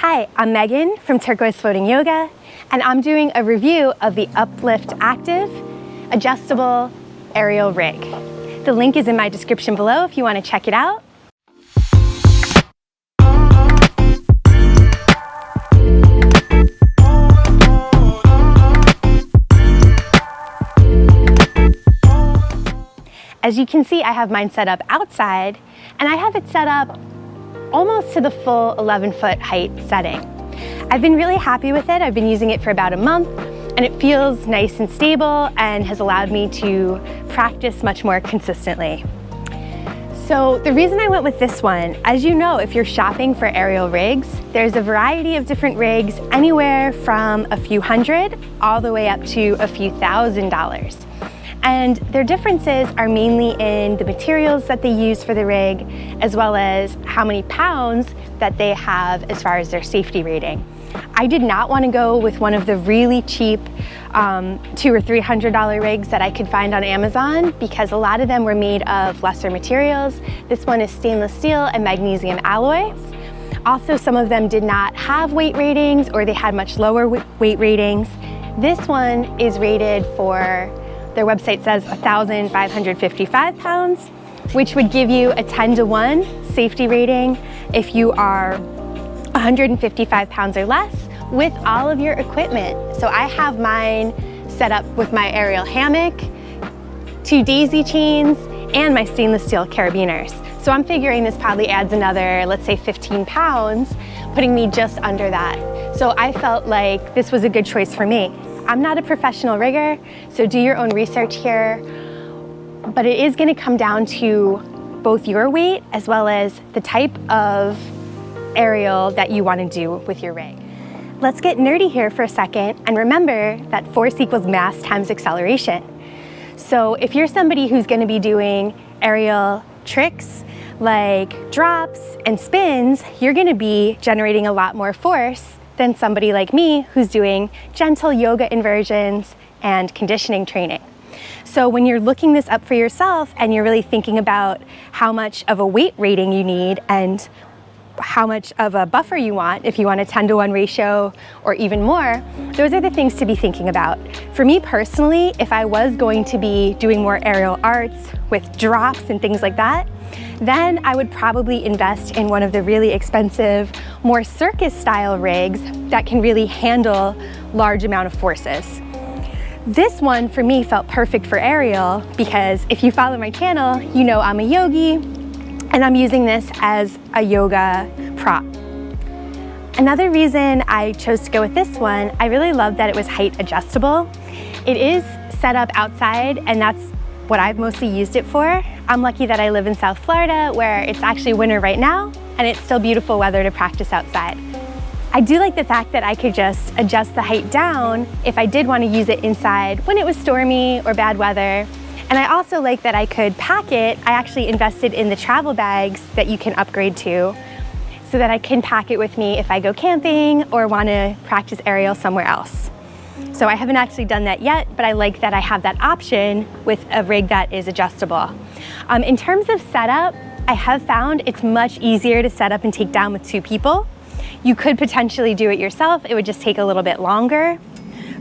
Hi, I'm Megan from Turquoise Floating Yoga, and I'm doing a review of the Uplift Active Adjustable Aerial Rig. The link is in my description below if you want to check it out. As you can see, I have mine set up outside, and I have it set up almost to the full 11-foot height setting. I've been really happy with it. I've been using it for about a month, and it feels nice and stable and has allowed me to practice much more consistently. So the reason I went with this one, as you know, if you're shopping for aerial rigs, there's a variety of different rigs, anywhere from a few hundred all the way up to a few $1,000s. And their differences are mainly in the materials that they use for the rig, as well as how many pounds that they have as far as their safety rating. I did not want to go with one of the really cheap $200 or $300 rigs that I could find on Amazon, because a lot of them were made of lesser materials. This one is stainless steel and magnesium alloys. Also, some of them did not have weight ratings, or they had much lower weight ratings. This one is rated for, their website says 1,555 pounds, which would give you a 10-to-1 safety rating if you are 155 pounds or less with all of your equipment. So I have mine set up with my aerial hammock, 2 daisy chains, and my stainless steel carabiners. So I'm figuring this probably adds another, let's say 15 pounds, putting me just under that. So I felt like this was a good choice for me. I'm not a professional rigger, so do your own research here, but it is going to come down to both your weight as well as the type of aerial that you want to do with your rig. Let's get nerdy here for a second and remember that force equals mass times acceleration. So if you're somebody who's going to be doing aerial tricks like drops and spins, you're going to be generating a lot more force than somebody like me who's doing gentle yoga inversions and conditioning training. So when you're looking this up for yourself and you're really thinking about how much of a weight rating you need and how much of a buffer you want, if you want a 10-to-1 ratio or even more, those are the things to be thinking about. For me personally, if I was going to be doing more aerial arts with drops and things like that, then I would probably invest in one of the really expensive, more circus style rigs that can really handle large amount of forces. This one for me felt perfect for aerial because if you follow my channel, you know I'm a yogi and I'm using this as a yoga prop. Another reason I chose to go with this one, I really love that it was height adjustable. It is set up outside, and that's what I've mostly used it for. I'm lucky that I live in South Florida where it's actually winter right now and it's still beautiful weather to practice outside. I do like the fact that I could just adjust the height down if I did want to use it inside when it was stormy or bad weather. And I also like that I could pack it. I actually invested in the travel bags that you can upgrade to so that I can pack it with me if I go camping or want to practice aerial somewhere else. So I haven't actually done that yet, but I like that I have that option with a rig that is adjustable. In terms of setup, I have found it's much easier to set up and take down with 2 people. You could potentially do it yourself. It would just take a little bit longer,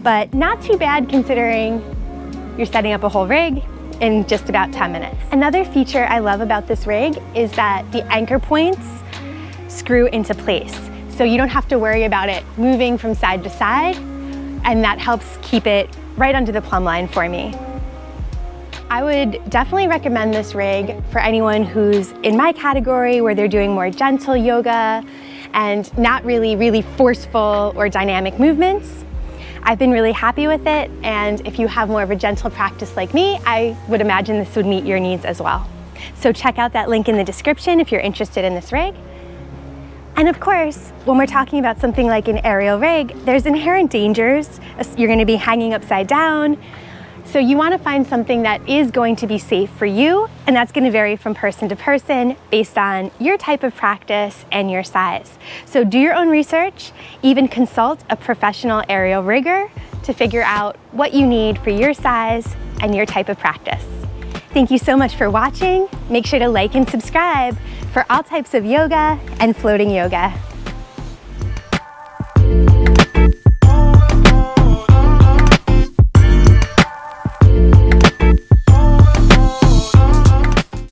but not too bad considering you're setting up a whole rig in just about 10 minutes. Another feature I love about this rig is that the anchor points screw into place. So you don't have to worry about it moving from side to side, and that helps keep it right under the plumb line for me. I would definitely recommend this rig for anyone who's in my category where they're doing more gentle yoga and not really forceful or dynamic movements. I've been really happy with it, and if you have more of a gentle practice like me, I would imagine this would meet your needs as well. So check out that link in the description if you're interested in this rig. And of course, when we're talking about something like an aerial rig, there's inherent dangers. You're going to be hanging upside down. So you want to find something that is going to be safe for you, and that's going to vary from person to person based on your type of practice and your size. So do your own research, even consult a professional aerial rigger to figure out what you need for your size and your type of practice. Thank you so much for watching. Make sure to like and subscribe for all types of yoga and floating yoga.